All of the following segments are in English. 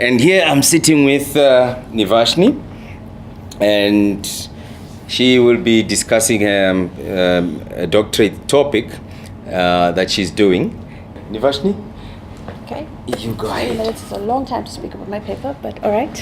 And here I'm sitting with Nivashni, and she will be discussing a doctorate topic that she's doing. Nivashni? Okay. You go ahead. 2 minutes is a long time to speak about my paper, but all right.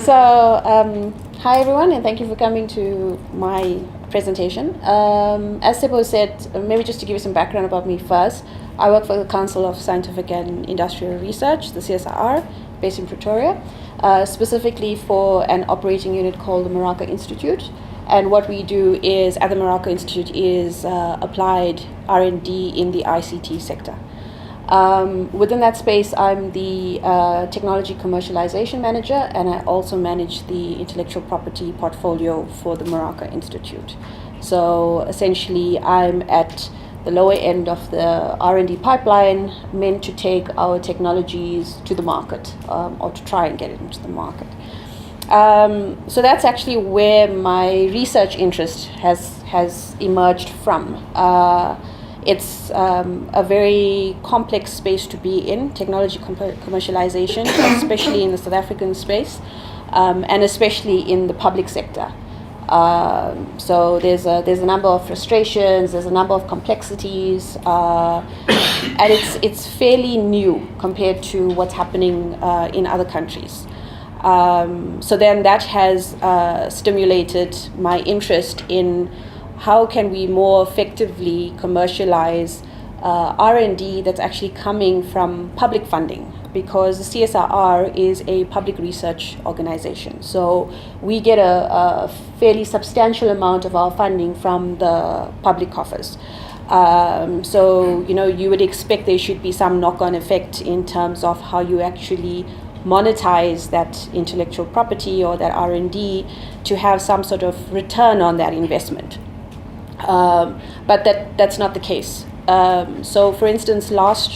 So, hi everyone, and thank you for coming to my presentation. As Sebo said, maybe just to give you some background about me first, I work for the Council of Scientific and Industrial Research, the CSIR, based in Pretoria, specifically for an operating unit called the Maraka Institute. And what we do is, at the Maraka Institute, is applied R&D in the ICT sector. Within that space, I'm the technology commercialization manager, and I also manage the intellectual property portfolio for the Maraka Institute. So essentially, I'm at the lower end of the R&D pipeline, meant to take our technologies to the market, or to try and get it into the market. So that's actually where my research interest has emerged from. It's a very complex space to be in, technology commercialization, especially in the South African space, and especially in the public sector. So there's a number of frustrations, there's a number of complexities, and it's fairly new compared to what's happening in other countries. So then that has stimulated my interest in how can we more effectively commercialize R&D that's actually coming from public funding, because the CSIR is a public research organization. So we get a fairly substantial amount of our funding from the public coffers. So, you would expect there should be some knock-on effect in terms of how you actually monetize that intellectual property or that R&D to have some sort of return on that investment. But that's not the case. So for instance, last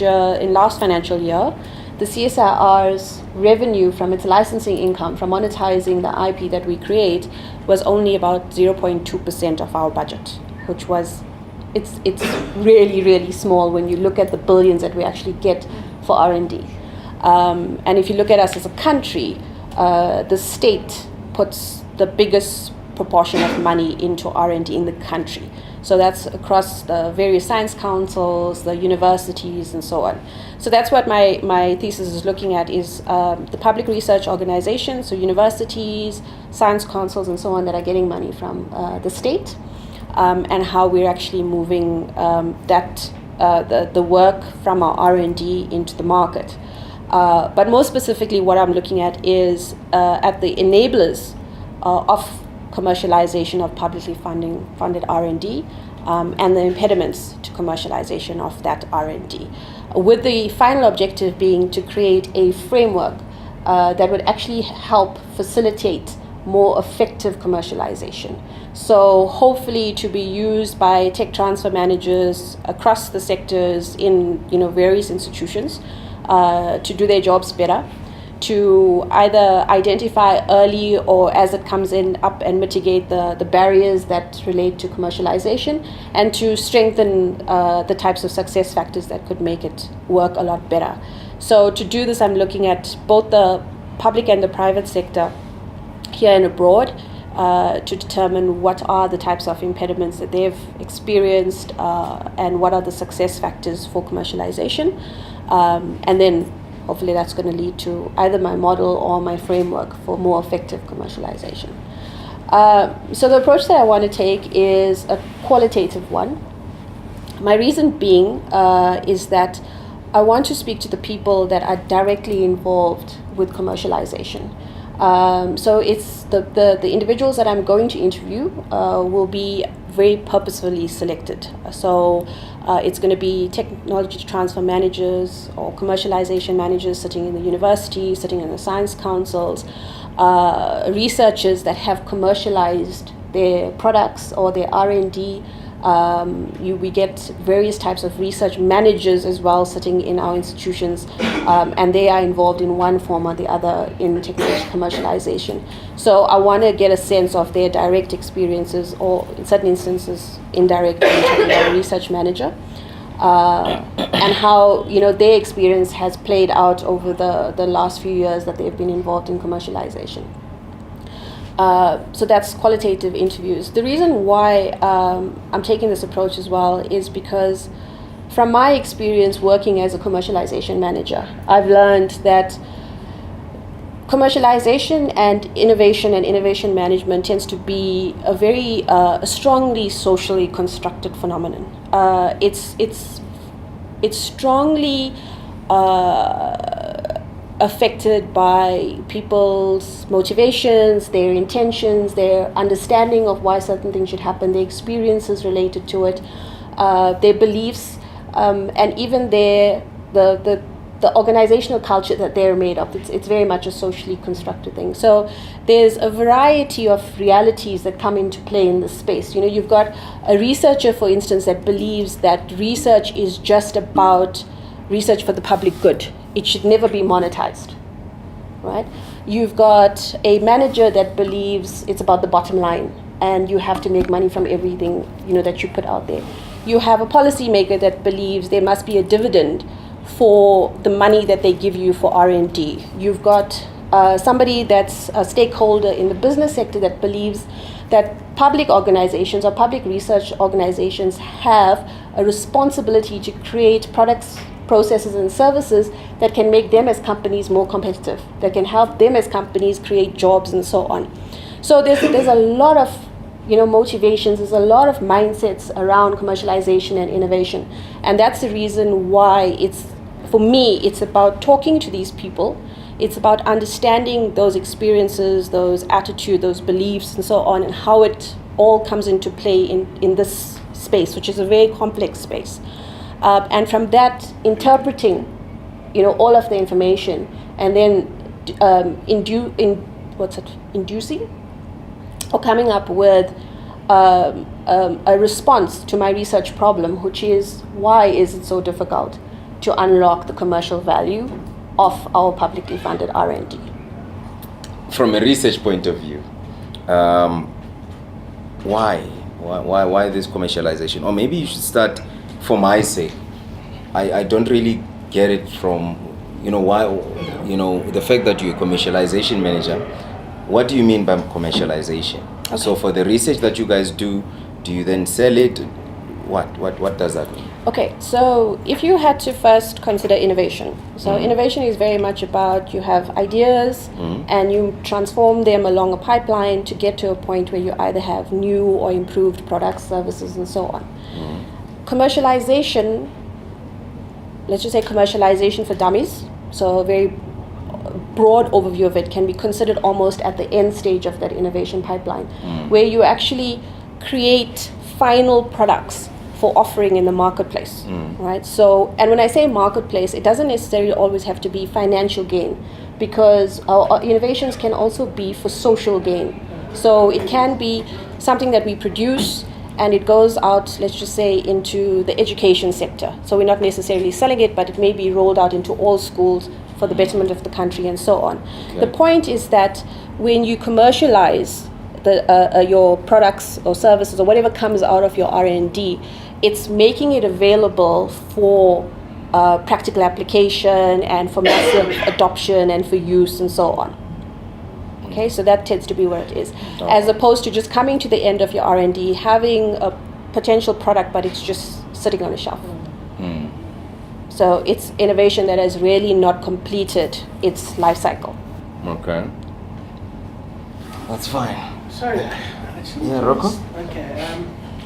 financial year, the CSIR's revenue from its licensing income, from monetizing the IP that we create, was only about 0.2% of our budget, which was, it's really, really small when you look at the billions that we actually get for R&D. And if you look at us as a country, the state puts the biggest proportion of money into R&D in the country. So that's across the various science councils, the universities, and so on. So that's what my thesis is looking at, is the public research organizations, so universities, science councils, and so on, that are getting money from the state, and how we're actually moving the work from our R&D into the market. But more specifically, what I'm looking at is at the enablers of commercialization of publicly funded R&D, and the impediments to commercialization of that R&D, with the final objective being to create a framework that would actually help facilitate more effective commercialization. So hopefully to be used by tech transfer managers across the sectors in various institutions to do their jobs better, to either identify early or as it comes in up and mitigate the barriers that relate to commercialization, and to strengthen the types of success factors that could make it work a lot better. So to do this, I'm looking at both the public and the private sector here and abroad to determine what are the types of impediments that they've experienced and what are the success factors for commercialization. And then hopefully that's going to lead to either my model or my framework for more effective commercialization. So the approach that I want to take is a qualitative one. My reason being is that I want to speak to the people that are directly involved with commercialization. So it's the individuals that I'm going to interview will be very purposefully selected. So it's going to be technology transfer managers or commercialization managers sitting in the university, sitting in the science councils, researchers that have commercialized their products or their R&D. We get various types of research managers as well sitting in our institutions, and they are involved in one form or the other in technology commercialization. So I want to get a sense of their direct experiences, or in certain instances indirect, a research manager. and how their experience has played out over the last few years that they've been involved in commercialization. So that's qualitative interviews. The reason why I'm taking this approach as well is because from my experience working as a commercialization manager, I've learned that commercialization and innovation management tends to be a very strongly socially constructed phenomenon. It's strongly affected by people's motivations, their intentions, their understanding of why certain things should happen, their experiences related to it, their beliefs, and even the organizational culture that they're made of. It's very much a socially constructed thing. So there's a variety of realities that come into play in this space. You've got a researcher, for instance, that believes that research is just about research for the public good. It should never be monetized, right? You've got a manager that believes it's about the bottom line and you have to make money from everything that you put out there. You have a policymaker that believes there must be a dividend for the money that they give you for R&D. You've got somebody that's a stakeholder in the business sector that believes that public organizations or public research organizations have a responsibility to create products, processes, and services that can make them as companies more competitive, that can help them as companies create jobs and so on. So there's a lot of motivations, there's a lot of mindsets around commercialization and innovation. And that's the reason why for me, it's about talking to these people. It's about understanding those experiences, those attitudes, those beliefs, and so on, and how it all comes into play in this space, which is a very complex space. And from that, interpreting, all of the information, and then inducing or coming up with a response to my research problem, which is, why is it so difficult to unlock the commercial value of our publicly funded R&D? From a research point of view, why this commercialization? Or maybe you should start, for my sake, I don't really get it from, why, the fact that you're a commercialization manager. What do you mean by commercialization? Okay. So for the research that you guys do you then sell it? What does that mean? Okay, so if you had to first consider innovation. So innovation is very much about, you have ideas and you transform them along a pipeline to get to a point where you either have new or improved products, services, and so on. Commercialization, let's just say commercialization for dummies, so a very broad overview of it, can be considered almost at the end stage of that innovation pipeline, where you actually create final products for offering in the marketplace, right? So, and when I say marketplace, it doesn't necessarily always have to be financial gain, because our innovations can also be for social gain. So it can be something that we produce and it goes out, let's just say, into the education sector. So we're not necessarily selling it, but it may be rolled out into all schools for the betterment of the country and so on. Okay. The point is that when you commercialize your products or services or whatever comes out of your R&D, it's making it available for practical application and for massive adoption and for use and so on. Okay, so that tends to be where it is, as opposed to just coming to the end of your R&D, having a potential product, but it's just sitting on a shelf. So it's innovation that has really not completed its life cycle. Okay, that's fine. Sorry. Yeah, Rocco? Okay,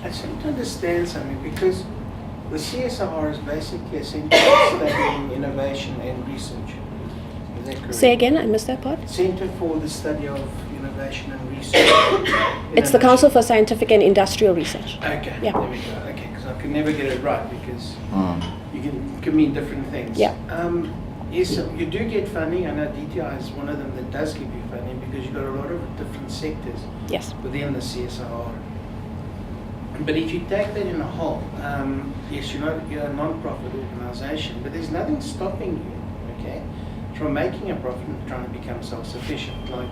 I just need to understand something, because the CSR is basically a Center for Studying Innovation and Research. Is that correct? Say again, I missed that part. Center for the Study of Innovation and Research. It's the Council for Scientific and Industrial Research. Okay, yeah. There we go. Okay, because I can never get it right, because you can mean different things. Yeah. Yes, so you do get funding. I know DTI is one of them that does give you funding, because you've got a lot of different sectors within the CSR. But if you take that in a whole, yes, you're a non-profit organization, but there's nothing stopping you, okay, from making a profit and trying to become self-sufficient. Like,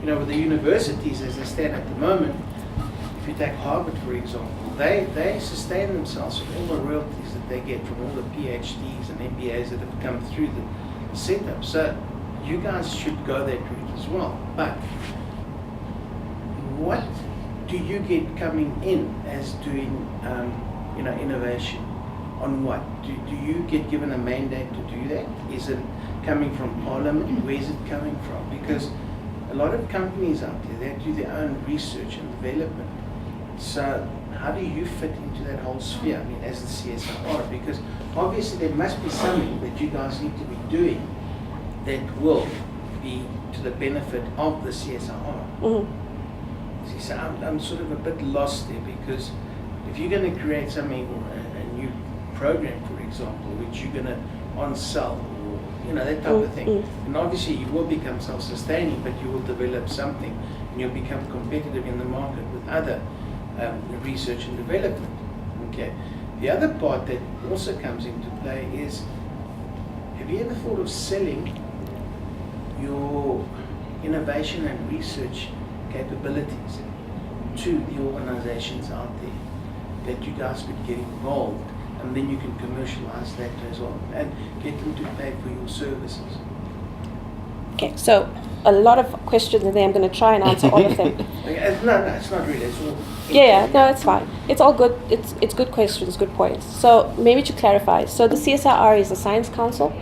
with the universities as they stand at the moment, if you take Harvard, for example, they sustain themselves from all the royalties that they get from all the PhDs and MBAs that have come through the setup. So you guys should go that route as well. But what do you get coming in as doing innovation? On what? Do you get given a mandate to do that? Is it coming from Parliament? Where is it coming from? Because a lot of companies out there, they do their own research and development. So how do you fit into that whole sphere, as the CSIR? Because obviously there must be something that you guys need to be doing that will be to the benefit of the CSIR. Mm-hmm. See, so I'm sort of a bit lost there, because if you're going to create something, a new program, for example, which you're going to on-sell, or that type of thing, and obviously you will become self-sustaining, but you will develop something, and you'll become competitive in the market with other research and development. Okay. The other part that also comes into play is, have you ever thought of selling your innovation and research capabilities to the organizations out there, that you guys could get involved, and then you can commercialize that as well and get them to pay for your services? Okay, so a lot of questions in there. I'm going to try and answer all of them. Okay, no, it's not really. It's all. No, it's fine. It's all good. It's good questions, good points. So maybe to clarify, so the CSIR is a science council.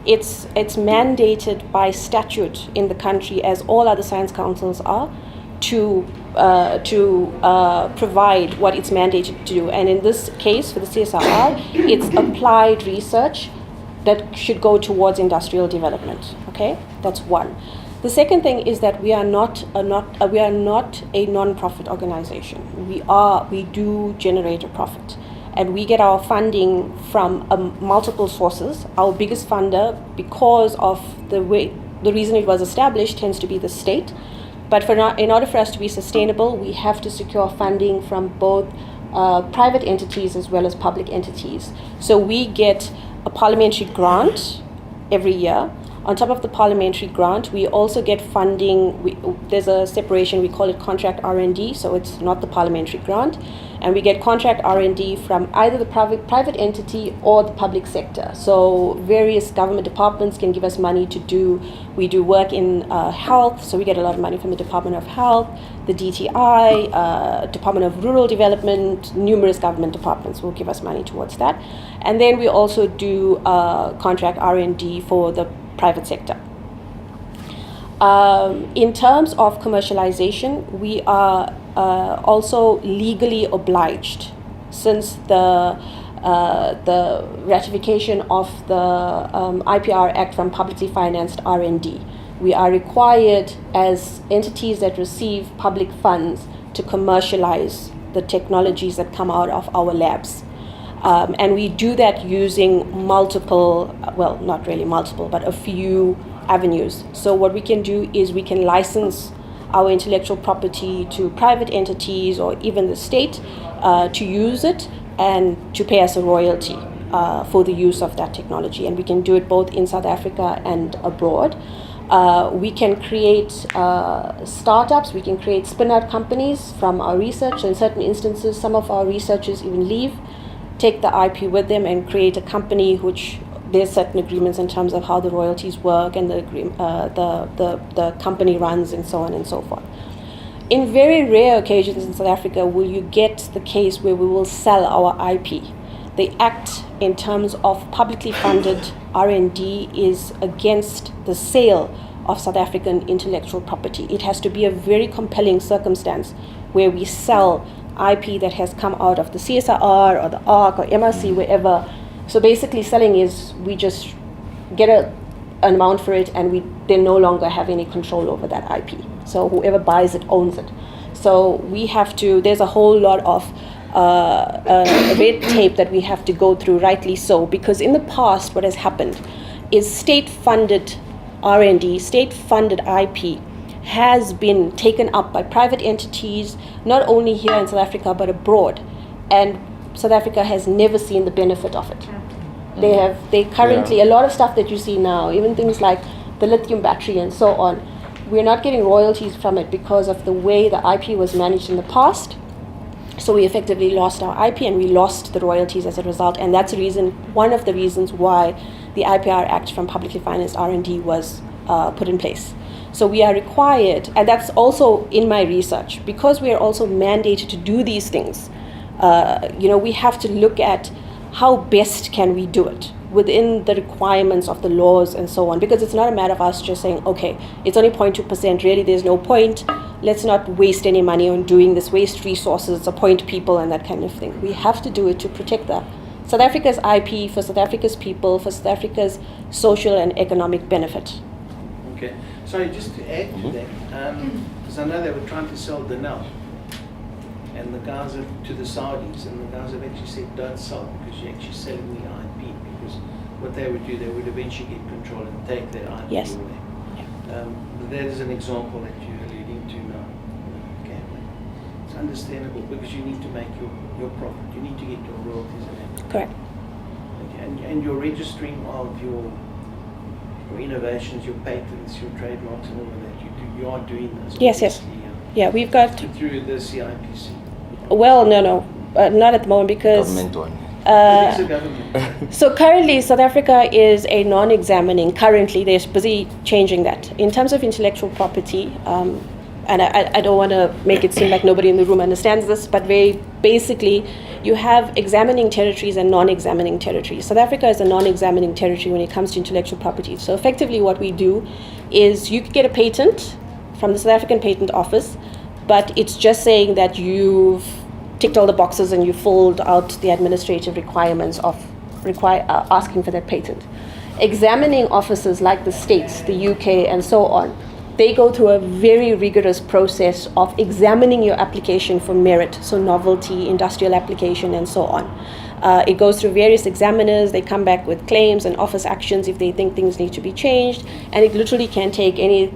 It's mandated by statute in the country, as all other science councils are, to provide what it's mandated to do. And in this case, for the CSIR, it's applied research that should go towards industrial development. Okay, that's one. The second thing is that we are not a non-profit organization. We do generate a profit, and we get our funding from multiple sources. Our biggest funder, because of the reason it was established, tends to be the state. But in order for us to be sustainable, we have to secure funding from both private entities as well as public entities. So we get a parliamentary grant every year. On top of the parliamentary grant, we also get funding. There's a separation, we call it contract R&D, so it's not the parliamentary grant. And we get contract R&D from either the private entity or the public sector. So various government departments can give us money we do work in health, so we get a lot of money from the Department of Health, the DTI, Department of Rural Development, numerous government departments will give us money towards that. And then we also do contract R&D for the private sector. In terms of commercialization, we are also legally obliged, since the ratification of the IPR Act from publicly financed R&D. We are required, as entities that receive public funds, to commercialize the technologies that come out of our labs. And we do that using multiple, well, not really multiple, but a few avenues. So what we can do is we can license our intellectual property to private entities or even the state to use it and to pay us a royalty for the use of that technology. And we can do it both in South Africa and abroad. We can create startups, we can create spin-out companies from our research. In certain instances, some of our researchers even leave, take the IP with them and create a company which there's certain agreements in terms of how the royalties work and the company runs and so on and so forth. In very rare occasions in South Africa will you get the case where we will sell our IP. The Act in terms of publicly funded R&D is against the sale of South African intellectual property. It has to be a very compelling circumstance where we sell IP that has come out of the CSIR or the ARC or MRC, wherever. So basically selling is we just get an amount for it and we then no longer have any control over that IP. So whoever buys it owns it. So we have to, there's a whole lot of red tape that we have to go through, rightly so, because in the past what has happened is state-funded R&D, state-funded IP has been taken up by private entities, not only here in South Africa but abroad, and South Africa has never seen the benefit of it. They currently, a lot of stuff that you see now, even things like the lithium battery and so on, we're not getting royalties from it because of the way the IP was managed in the past. So we effectively lost our IP and we lost the royalties as a result. And that's one of the reasons why the IPR Act from publicly financed R&D was put in place. So we are required, and that's also in my research, because we are also mandated to do these things. We have to look at how best can we do it within the requirements of the laws and so on, because it's not a matter of us just saying, okay, it's only 0.2%, really there's no point, let's not waste any money on doing this, waste resources, appoint people and that kind of thing. We have to do it to protect South Africa's IP, for South Africa's people, for South Africa's social and economic benefit. Okay, sorry, just to add to that, because I know they were trying to sell Danone, and the guys to the Saudis, and the guys have actually said don't sell because you're actually selling the IP, because what they would do, they would eventually get control and take their IP yes. away. That is an example that you're alluding to now. Okay, it's understandable because you need to make your profit, you need to get your royalties and that. Correct. Okay. And your registering of your innovations, your patents, your trademarks and all of that, you are doing this. Yes. Yeah, we've got through the CIPC. Well, no, not at the moment because Government one. It is a government. So currently, South Africa is a non-examining. Currently, they're busy changing that. In terms of intellectual property, and I don't want to make it seem like nobody in the room understands this, but very basically, you have examining territories and non-examining territories. South Africa is a non-examining territory when it comes to intellectual property. So effectively, what we do is you could get a patent from the South African Patent Office, but it's just saying that you've ticked all the boxes and you filled out the administrative requirements of asking for that patent. Examining offices like the States, the UK, and so on, they go through a very rigorous process of examining your application for merit, so novelty, industrial application, and so on. It goes through various examiners. They come back with claims and office actions if they think things need to be changed, and it literally can take with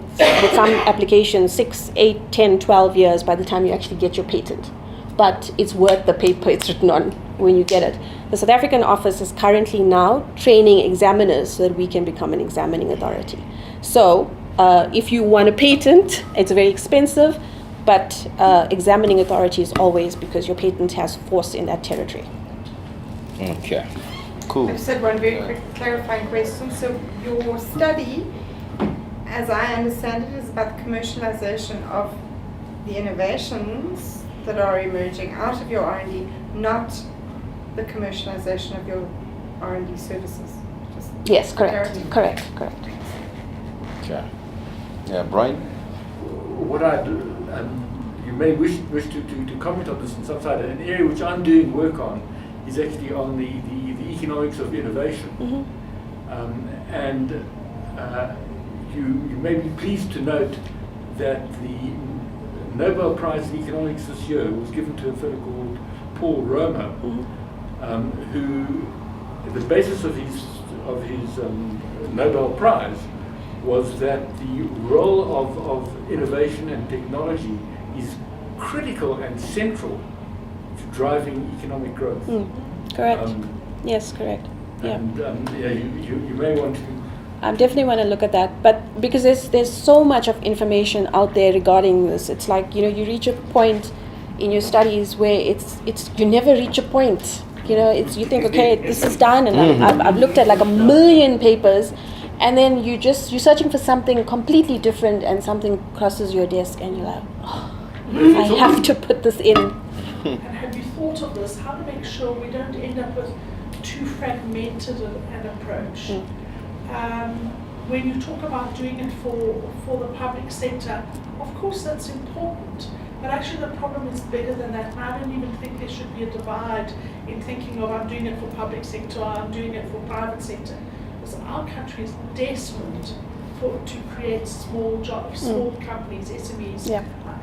some applications, 6, 8, 10, 12 years by the time you actually get your patent. But it's worth the paper it's written on when you get it. The South African office is currently now training examiners so that we can become an examining authority. So if you want a patent, it's very expensive, but examining authority is always because your patent has force in that territory. Okay, cool. I just had one very quick clarifying question. So your study, as I understand it, is about the commercialization of the innovations that are emerging out of your R&D, not the commercialization of your R&D services. Yes, correct. Correct. Okay. Yeah, Brian? What I do, you may wish to comment on this on some side. An area which I'm doing work on is actually on the economics of innovation. Mm-hmm. You may be pleased to note that the Nobel Prize in Economics this year was given to a fellow called Paul Romer, who the basis of his Nobel Prize was that the role of innovation and technology is critical and central to driving economic growth. Correct. Yes, correct. Yeah. And you may want to. I definitely want to look at that, but because there's so much of information out there regarding this, it's like you reach a point in your studies where it's you never reach a point. You think, okay, this is done, and I've looked at like 1 million papers, and then you're searching for something completely different, and something crosses your desk, and you're like, oh, I have to put this in. And have you thought of this? How to make sure we don't end up with too fragmented an approach? When you talk about doing it for the public sector, of course that's important, but actually the problem is bigger than that. I don't even think there should be a divide in thinking of I'm doing it for public sector or I'm doing it for private sector. Because our country is desperate to create small jobs, small companies, SMEs,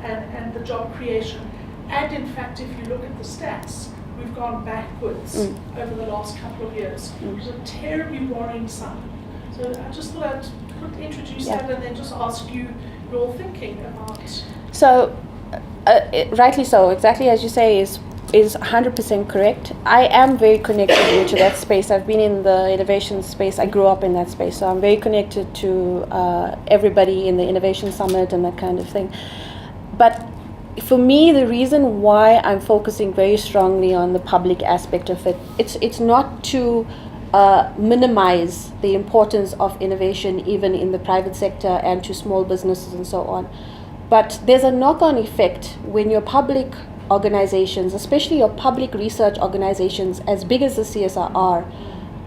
and the job creation. And in fact, if you look at the stats, we've gone backwards over the last couple of years, which is a terribly worrying sign. So I just thought I'd introduce that and then just ask you your thinking about. So, rightly so, exactly as you say is 100% correct. I am very connected into that space. I've been in the innovation space. I grew up in that space, so I'm very connected to everybody in the Innovation Summit and that kind of thing. But for me, the reason why I'm focusing very strongly on the public aspect of it, it's not to minimize the importance of innovation even in the private sector and to small businesses and so on. But there's a knock-on effect when your public organizations, especially your public research organizations as big as the CSR are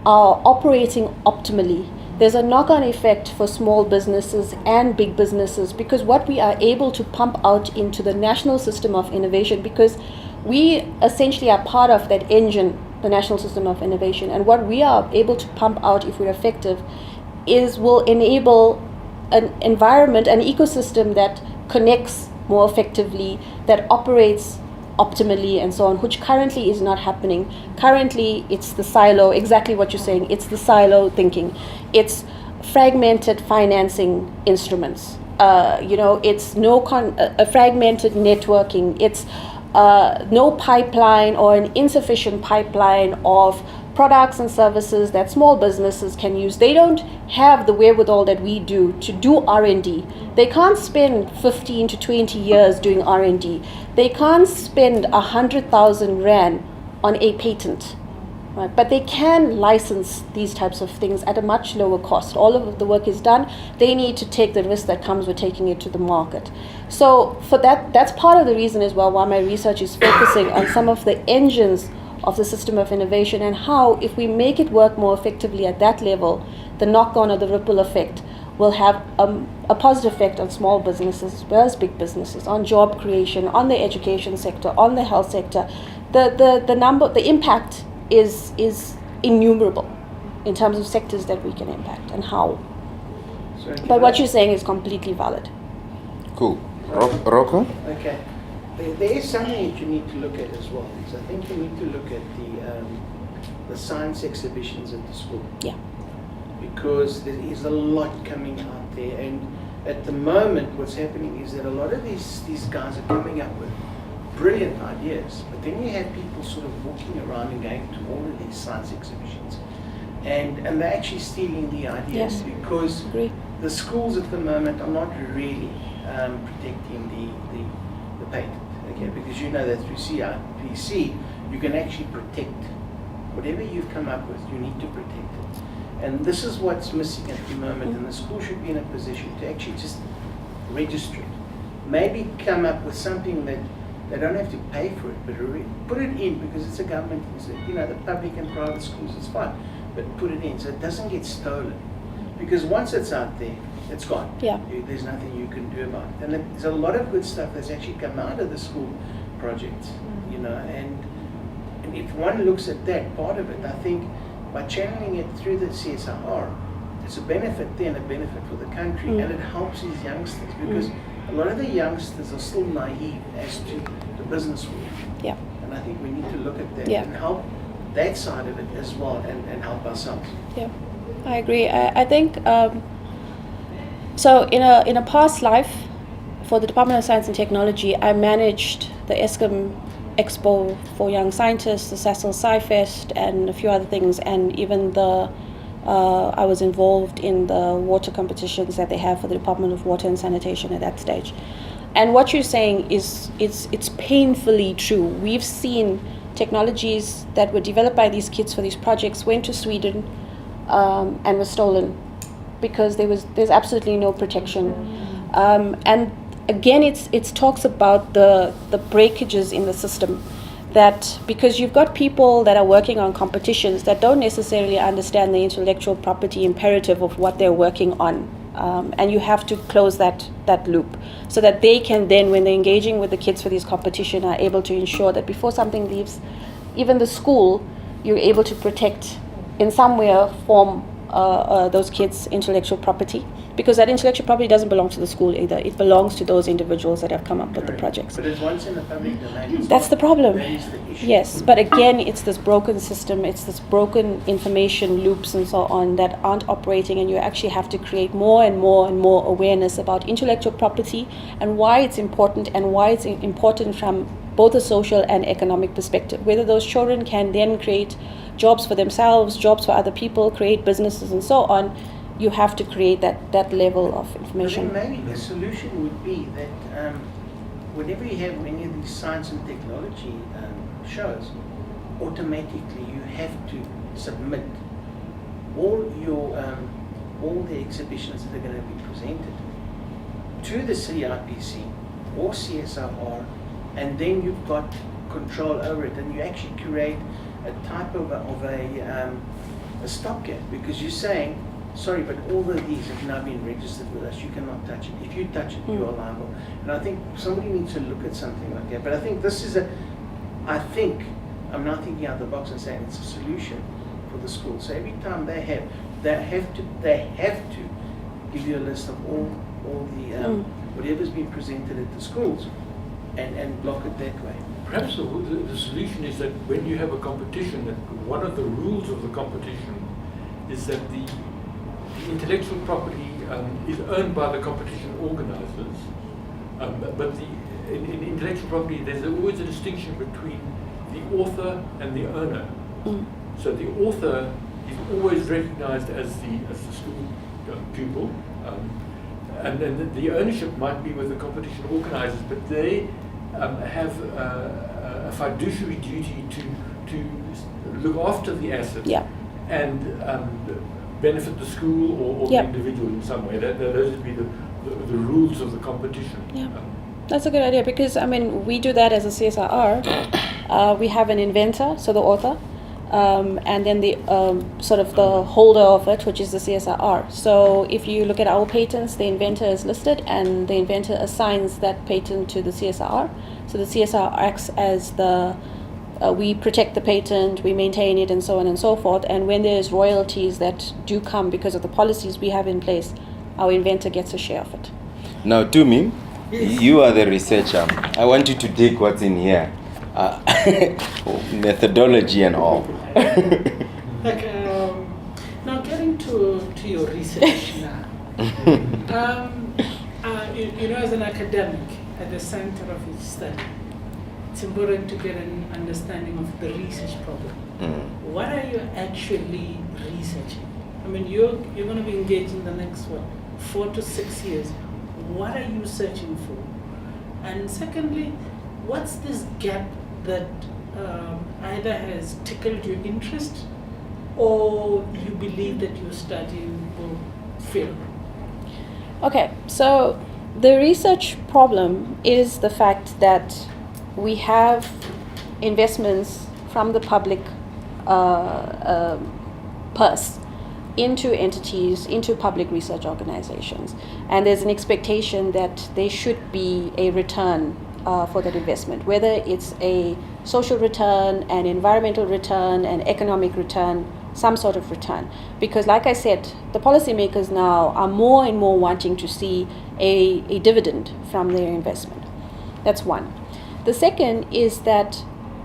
operating optimally. There's a knock-on effect for small businesses and big businesses, because what we are able to pump out into the national system of innovation, because we essentially are part of that engine, the national system of innovation, and what we are able to pump out if we're effective will enable an environment, an ecosystem that connects more effectively, that operates optimally and so on, which currently is not happening. Currently, it's the silo, exactly what you're saying, it's the silo thinking. It's fragmented financing instruments. It's a fragmented networking. It's no pipeline or an insufficient pipeline of products and services that small businesses can use. They don't have the wherewithal that we do to do R&D. They can't spend 15 to 20 years doing R&D. They can't spend 100,000 Rand on a patent, right? But they can license these types of things at a much lower cost. All of the work is done. They need to take the risk that comes with taking it to the market. So for that's part of the reason as well why my research is focusing on some of the engines of the system of innovation, and how, if we make it work more effectively at that level, the knock-on or the ripple effect will have a positive effect on small businesses as well as big businesses, on job creation, on the education sector, on the health sector. The impact is innumerable in terms of sectors that we can impact and how. But what you're saying is completely valid. Cool. Rocco? Okay. There is something that you need to look at as well. So I think you need to look at the science exhibitions at the school. Yeah. Because there is a lot coming out there, and at the moment what's happening is that a lot of these guys are coming up with brilliant ideas, but then you have people sort of walking around and going to all of these science exhibitions, and they're actually stealing the ideas. Yes. Because the schools at the moment are not really protecting the patent. Okay, because you know that through CIPC you can actually protect whatever you've come up with. You need to protect it, and this is what's missing at the moment. And the school should be in a position to actually just register it. Maybe come up with something that they don't have to pay for it, but put it in, because it's a government. The public and private schools is fine, but put it in so it doesn't get stolen. Because once it's out there, it's gone. Yeah. There's nothing you can do about it. And there's a lot of good stuff that's actually come out of the school projects, and if one looks at that part of it, I think by channeling it through the CSR, it's a benefit there and a benefit for the country, and it helps these youngsters, because a lot of the youngsters are still naive as to the business world. Yeah. And I think we need to look at that and help that side of it as well, and help ourselves. Yeah, I agree. I think so. In a past life, for the Department of Science and Technology, I managed the ESCOM Expo for Young Scientists, the Sasol Sci-Fest, and a few other things, and even I was involved in the water competitions that they have for the Department of Water and Sanitation at that stage. And what you're saying is it's painfully true. We've seen technologies that were developed by these kids for these projects went to Sweden and were stolen because there's absolutely no protection. And again, it talks about the breakages in the system, that because you've got people that are working on competitions that don't necessarily understand the intellectual property imperative of what they're working on, and you have to close that loop so that they can then, when they're engaging with the kids for these competition, are able to ensure that before something leaves even the school, you're able to protect in some way or form those kids' intellectual property, because that intellectual property doesn't belong to the school either. It belongs to those individuals that have come up with the projects. But it's once in the public domain. That's the problem. That is the issue. Yes, but again, it's this broken system, it's this broken information loops and so on that aren't operating, and you actually have to create more and more and more awareness about intellectual property and why it's important, and why it's important from both a social and economic perspective. Whether those children can then create jobs for themselves, jobs for other people, create businesses and so on, you have to create that level of information. But then maybe the solution would be that whenever you have any of these science and technology shows, automatically you have to submit all your all the exhibitions that are going to be presented to the CIPC or CSIR, and then you've got control over it, and you actually create a type of a stopgap, because you're saying, sorry, but all of these have now been registered with us, you cannot touch it. If you touch it, you are liable. And I think somebody needs to look at something like that. But I think this is I'm now thinking out of the box and saying it's a solution for the school. So every time they have to give you a list of all the whatever's been presented at the schools, and block it that way. Perhaps the solution is that when you have a competition, that one of the rules of the competition is that the intellectual property is owned by the competition organizers, but in intellectual property there's always a distinction between the author and the owner. So the author is always recognized as the school pupil, and then the ownership might be with the competition organizers, but they have a fiduciary duty to look after the asset and benefit the school or the individual in some way. Those would be the rules of the competition. That's a good idea, because we do that as a CSIR. We have an inventor, so the author, and then the sort of the holder of it, which is the CSIR. So if you look at our patents, the inventor is listed, and the inventor assigns that patent to the CSIR. So the CSIR acts as we protect the patent, we maintain it, and so on and so forth. And when there's royalties that do come because of the policies we have in place, our inventor gets a share of it. Now, Tumi, you are the researcher. I want you to dig what's in here. Methodology and all. Now getting to your research now. As an academic at the center of each study, it's important to get an understanding of the research problem. What are you actually researching? You're going to be engaged in the next 4 to 6 years. What are you searching for? And secondly, what's this gap that either has tickled your interest or you believe that your study will fill? Okay, so the research problem is the fact that we have investments from the public purse into entities, into public research organizations. And there's an expectation that there should be a return for that investment, whether it's a social return, an environmental return, an economic return, some sort of return. Because like I said, the policymakers now are more and more wanting to see a dividend from their investment. That's one. The second is that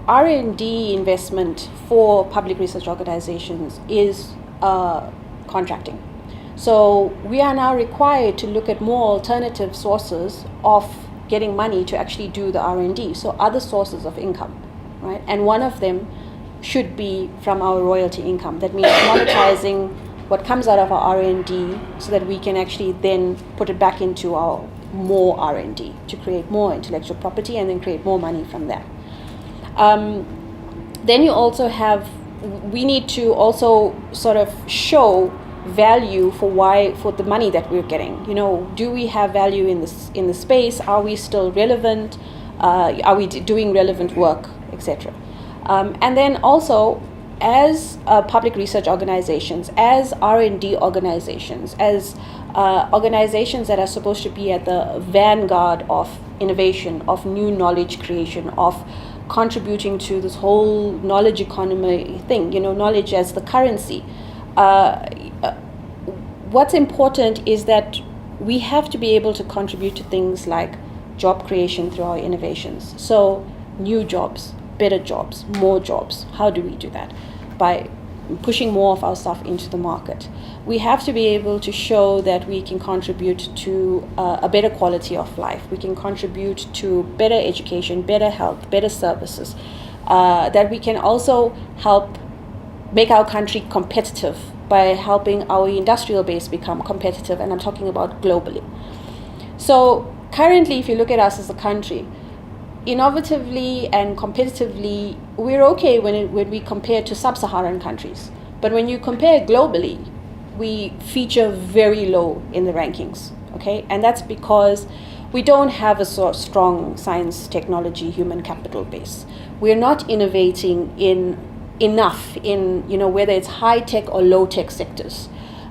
R&D investment for public research organizations is contracting. So we are now required to look at more alternative sources of getting money to actually do the R&D, so other sources of income, right? And one of them should be from our royalty income. That means monetizing what comes out of our R&D so that we can actually then put it back into our more R&D to create more intellectual property and then create more money from that. Then you also we need to also sort of show value for the money that we're getting. Do we have value in the space? Are we still relevant? Are we doing relevant work, etc.? And then also, as public research organizations, as R&D organizations, as organizations that are supposed to be at the vanguard of innovation, of new knowledge creation, of contributing to this whole knowledge economy thing, knowledge as the currency. What's important is that we have to be able to contribute to things like job creation through our innovations. So new jobs, better jobs, more jobs. How do we do that? By pushing more of our stuff into the market. We have to be able to show that we can contribute to a better quality of life. We can contribute to better education, better health, better services. That we can also help make our country competitive by helping our industrial base become competitive, and I'm talking about globally. So currently, if you look at us as a country, innovatively and competitively, we're okay when we compare to sub-Saharan countries. But when you compare globally, we feature very low in the rankings, okay? And that's because we don't have a sort of strong science, technology, human capital base. We're not innovating enough in, whether it's high-tech or low-tech sectors.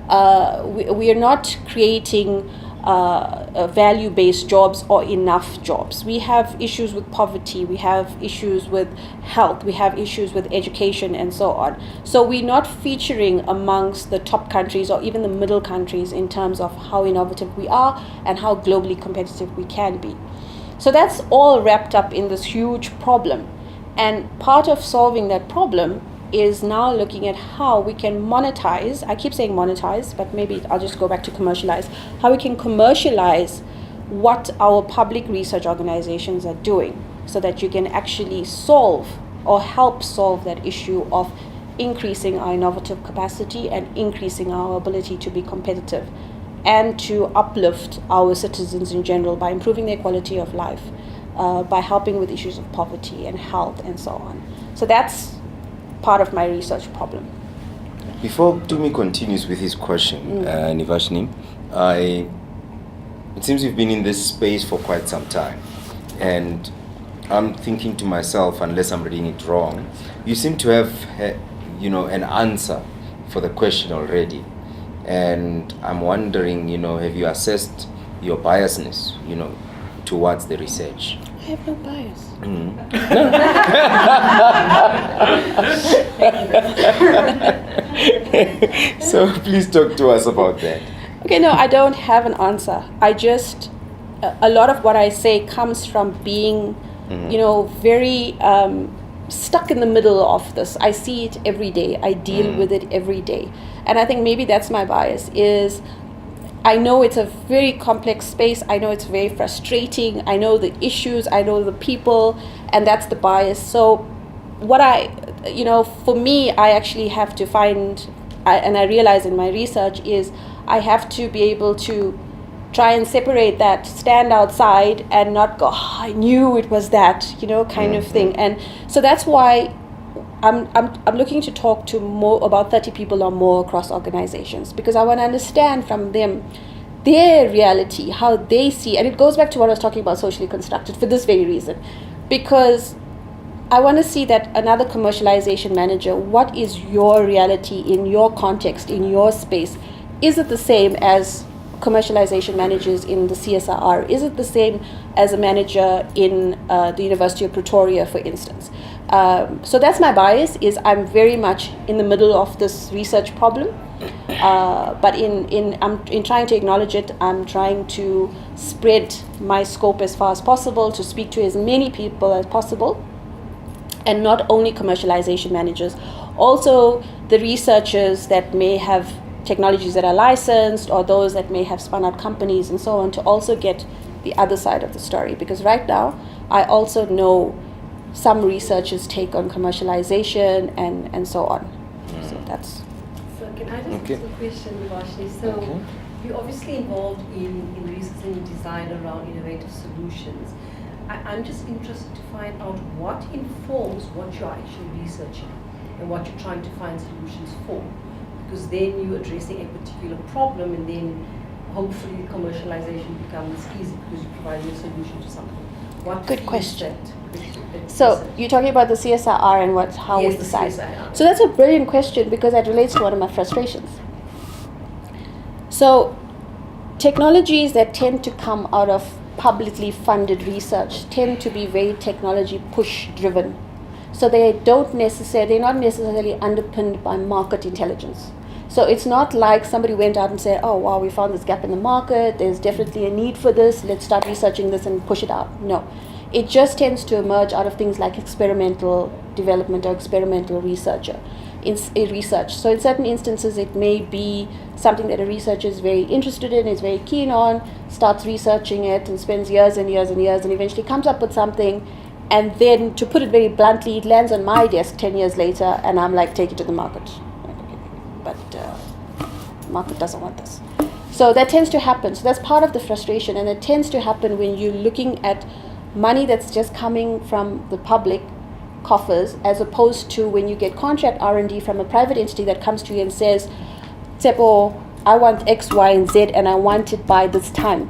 We are not creating value-based jobs or enough jobs. We have issues with poverty, we have issues with health, we have issues with education and so on. So we're not featuring amongst the top countries or even the middle countries in terms of how innovative we are and how globally competitive we can be. So that's all wrapped up in this huge problem. And part of solving that problem is now looking at how we can monetize, I keep saying monetize, but maybe I'll just go back to commercialize, how we can commercialize what our public research organizations are doing so that you can actually solve or help solve that issue of increasing our innovative capacity and increasing our ability to be competitive and to uplift our citizens in general by improving their quality of life, by helping with issues of poverty and health and so on. So that's part of my research problem. Before Tumi continues with his question, Nivashni, it seems you've been in this space for quite some time, and I'm thinking to myself, unless I'm reading it wrong, you seem to have, an answer for the question already, and I'm wondering, have you assessed your biasness, towards the research? I have no bias. So please talk to us about that. Okay, no, I don't have an answer. I just, a lot of what I say comes from being, very stuck in the middle of this. I see it every day. I deal with it every day. And I think maybe that's my bias, is I know it's a very complex space. I know it's very frustrating. I know the issues. I know the people, and that's the bias. So what for me, I actually have to find, and I realize in my research, is I have to be able to try and separate that, stand outside and not go, I knew it was that, kind of thing. And so that's why I'm looking to talk to more, about 30 people or more across organizations, because I want to understand from them their reality, how they see, and it goes back to what I was talking about, socially constructed, for this very reason, because I want to see that another commercialization manager, what is your reality in your context, in your space? Is it the same as commercialization managers in the CSIR? Is it the same as a manager in the University of Pretoria, for instance? So that's my bias, is I'm very much in the middle of this research problem, but in trying to acknowledge it, I'm trying to spread my scope as far as possible, to speak to as many people as possible, and not only commercialization managers, also the researchers that may have technologies that are licensed, or those that may have spun out companies and so on, to also get the other side of the story. Because right now, I also know some researchers take on commercialization and so on. So that's... So can I just ask a question, Vashni? So you're obviously involved in research and design around innovative solutions. I'm just interested to find out what informs what you're actually researching and what you're trying to find solutions for. Because then you're addressing a particular problem, and then hopefully commercialization becomes easy because you're providing a solution to something. What good question. That so you're talking about the CSIR and how yes, we decide. CSIR. So that's a brilliant question, because that relates to one of my frustrations. So technologies that tend to come out of publicly funded research tend to be very technology push driven. So they're not necessarily underpinned by market intelligence. So it's not like somebody went out and said, oh wow, we found this gap in the market, there's definitely a need for this, let's start researching this and push it out. No. It just tends to emerge out of things like experimental development or experimental research. So in certain instances, it may be something that a researcher is very interested in, is very keen on, starts researching it and spends years and years and years, and eventually comes up with something, and then, to put it very bluntly, it lands on my desk 10 years later, and I'm like, take it to the market. But the market doesn't want this. So that tends to happen. So that's part of the frustration, and it tends to happen when you're looking at money that's just coming from the public coffers, as opposed to when you get contract R&D from a private entity that comes to you and says, Tsepo, I want X, Y, and Z, and I want it by this time.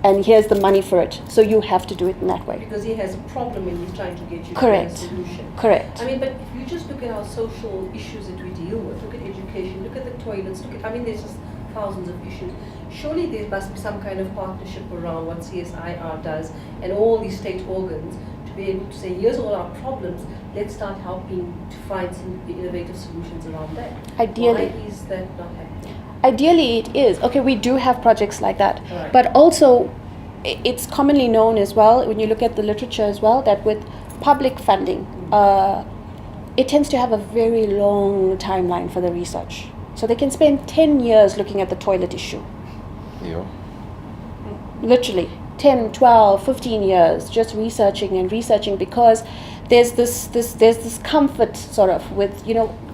And here's the money for it. So you have to do it in that way. Because he has a problem and he's trying to get you Correct. to a solution. Correct. I mean, but if you just look at our social issues that we deal with, look at education, look at the toilets, there's just thousands of issues. Surely there must be some kind of partnership around what CSIR does and all these state organs to be able to say, here's all our problems, let's start helping to find some innovative solutions around that. Ideally. Why is that not happening? Ideally, it is. Okay, we do have projects like that. Right. But also, it's commonly known as well, when you look at the literature as well, that with public funding, it tends to have a very long timeline for the research. So they can spend 10 years looking at the toilet issue. Yeah. Literally 10, 12, 15 years just researching because there's this comfort sort of with,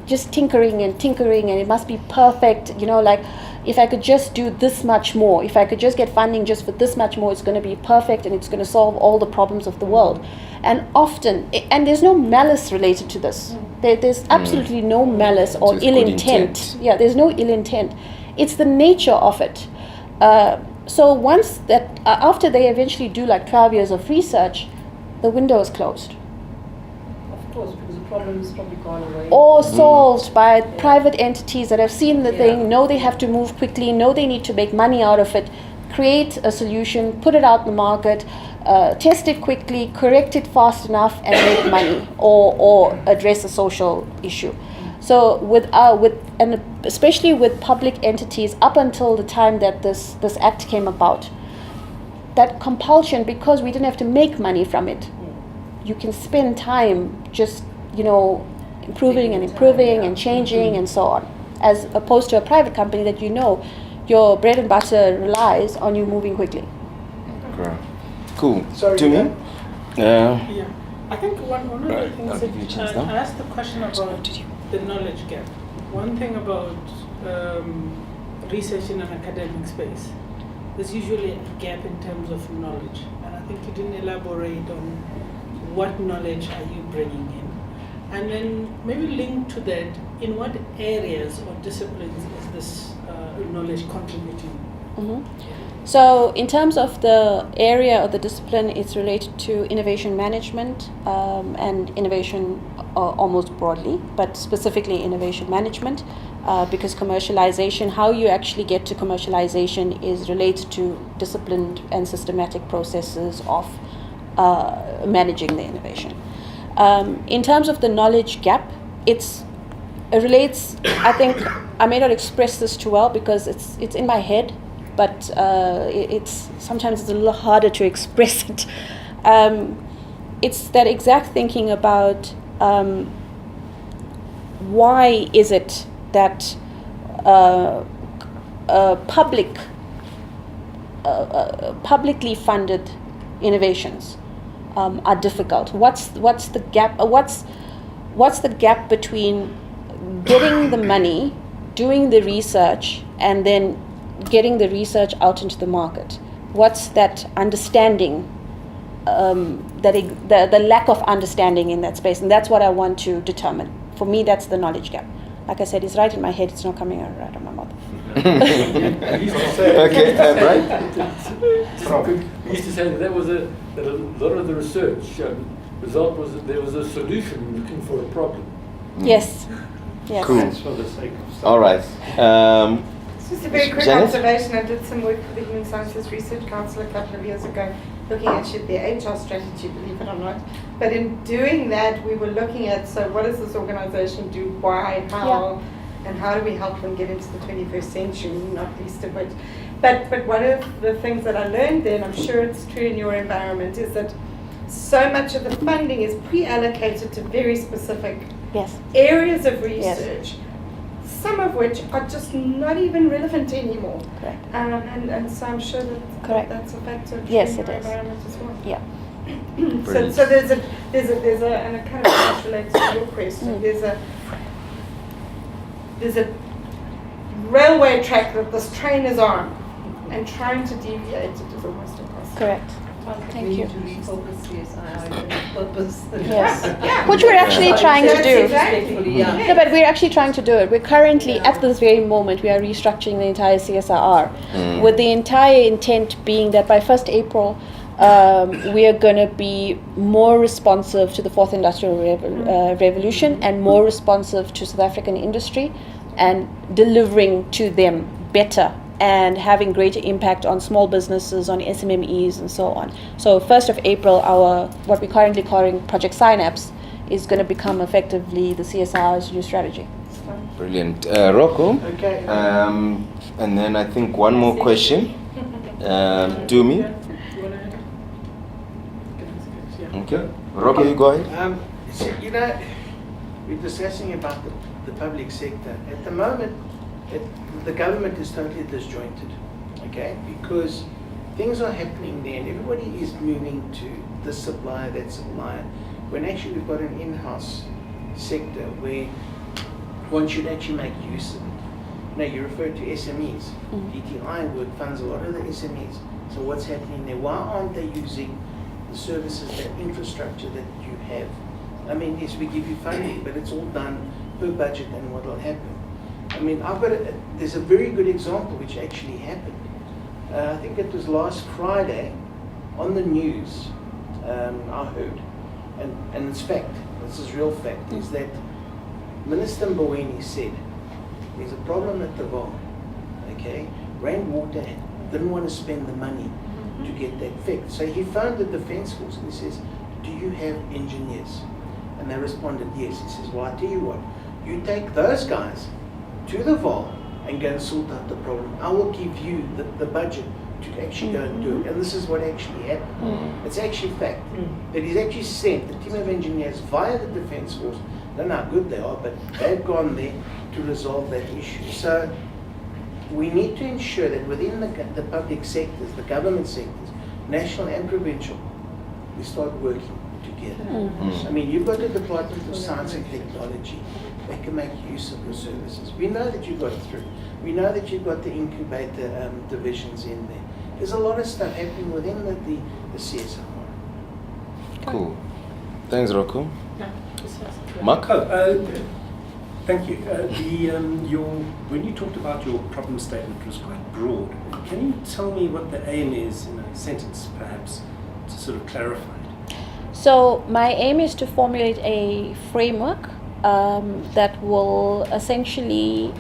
just tinkering and it must be perfect, like if I could just do this much more, if I could just get funding just for this much more, it's going to be perfect and it's going to solve all the problems of the world. And often, and there's no malice related to this. There's absolutely no malice or Just ill good intent. Yeah, there's no ill intent. It's the nature of it. So once that, after they eventually do like 12 years of research, the window is closed. Of course, because the problem is probably gone away. Or solved by private entities that have seen the thing, know they have to move quickly, know they need to make money out of it, create a solution, put it out in the market, test it quickly, correct it fast enough, and make money, or address a social issue. So and especially with public entities, up until the time that this act came about, that compulsion, because we didn't have to make money from it, you can spend time just improving and changing and so on, as opposed to a private company that your bread and butter relies on you moving quickly. Cool. Sorry, To me? Yeah, I think one of the Right, things I'll give you a chance that now. I asked the question about the knowledge gap. One thing about research in an academic space, there's usually a gap in terms of knowledge, and I think you didn't elaborate on what knowledge are you bringing in, and then maybe link to that, in what areas or disciplines is this knowledge contributing? Mm-hmm. So in terms of the area or the discipline, it's related to innovation management and innovation almost broadly, but specifically innovation management, because commercialization, how you actually get to commercialization is related to disciplined and systematic processes of managing the innovation. In terms of the knowledge gap, it relates, I think, I may not express this too well because it's in my head, but sometimes it's a little harder to express it. It's that exact thinking about why is it that publicly funded innovations are difficult? What's the gap? What's the gap between getting the money, doing the research, and then getting the research out into the market? What's that understanding, the lack of understanding in that space? And that's what I want to determine. For me, that's the knowledge gap. Like I said, it's right in my head, it's not coming out right of my mouth. Okay, right? He used to say that a lot of the research result was that there was a solution looking for a problem. Yes. Yes. Cool. That's for the sake of stuff. All right. Just a very quick Janet? observation. I did some work for the Human Sciences Research Council a couple of years ago, looking at their HR strategy, believe it or not. But in doing that, we were looking at, so what does this organization do, why, how, and how do we help them get into the 21st century, not least of which. But one of the things that I learned then, I'm sure it's true in your environment, is that so much of the funding is pre-allocated to very specific areas of research, some of which are just not even relevant anymore. Correct. And so I'm sure that that's a factor in your environment as well. Yeah. So there's a and it kind of relates to your question. There's a railway track that this train is on, and trying to deviate it is almost impossible. Correct. Thank you. To refocus CSIR purpose. Yes. Which we're actually trying to do. Respectfully, yeah. No, but we're actually trying to do it. We're currently, at this very moment, we are restructuring the entire CSIR with the entire intent being that by 1st April, we are going to be more responsive to the fourth industrial revolution and more responsive to South African industry and delivering to them better and having greater impact on small businesses, on SMMEs and so on. So 1st of April, our what we're currently calling Project Synapse is going to become effectively the CSR's new strategy. Brilliant. Rocco? Okay. And then I think one more question. Dumi? Okay. Rocco, you go ahead. So, you know, we're discussing about the public sector. At the moment, the government is totally disjointed, okay? Because things are happening there and everybody is moving to this supplier, that supplier, when actually we've got an in-house sector where one should actually make use of it. Now, you referred to SMEs. DTI work funds a lot of the SMEs. So what's happening there? Why aren't they using the services, that infrastructure that you have? I mean, yes, we give you funding, but it's all done per budget and what will happen. I mean, there's a very good example which actually happened. I think it was last Friday on the news, I heard, and it's fact, this is real fact, is that Minister Mboweni said, there's a problem at the Vaal, okay? Rand Water didn't want to spend the money to get that fixed. So he phoned the Defence Force and he says, do you have engineers? And they responded, yes. He says, well, I tell you what, you take those guys to the Vaal and go and sort out the problem. I will give you the budget to actually go and do it. And this is what actually happened. It's actually fact. That he's actually sent the team of engineers via the Defence Force. I don't know how good they are, but they've gone there to resolve that issue. So we need to ensure that within the public sectors, the government sectors, national and provincial, we start working together. I mean, you've got the Department of Science and Technology. They can make use of the services. We know that you've got it through. We know that you've got the incubator divisions in there. There's a lot of stuff happening within the CSR. Cool. Thanks, Rocco. Mark? Thank you. When you talked about your problem statement, it was quite broad. Can you tell me what the aim is in a sentence, perhaps, to sort of clarify it? So my aim is to formulate a framework that will essentially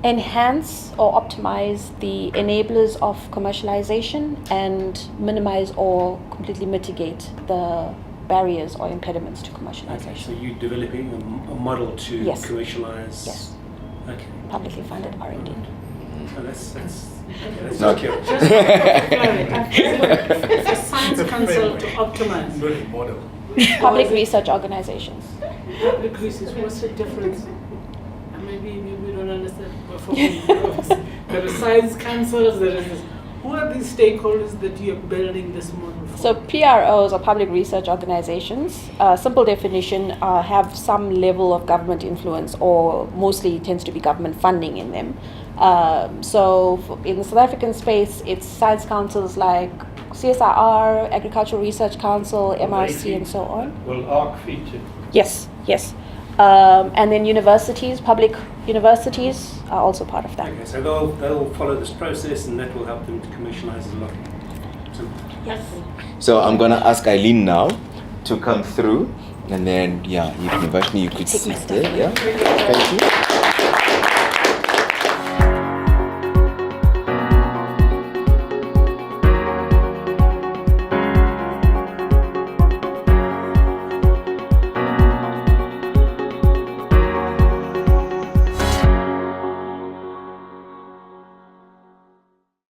enhance or optimize the enablers of commercialization and minimize or completely mitigate the barriers or impediments to commercialization. Okay, so you're developing a model to Yes. commercialize? Yes. Okay. Publicly funded R&D. Oh, that's Okay. For Science Council to optimize. Not a model. Public research organizations. Public research, what's the difference? And maybe we don't understand. There are science councils, there is this. Who are these stakeholders that you're building this model for? So PROs are public research organizations. Simple definition, have some level of government influence or mostly tends to be government funding in them. In the South African space, it's science councils like CSIR, Agricultural Research Council, MRC, and so on. Will ARC feature? Yes. And then universities, public universities are also part of that. Okay, so they'll follow this process and that will help them to commercialize a lot. Yes. So I'm going to ask Eileen now to come through. And then, if Nivashni, you could Take my sit stuff there. away. Yeah. Thank you.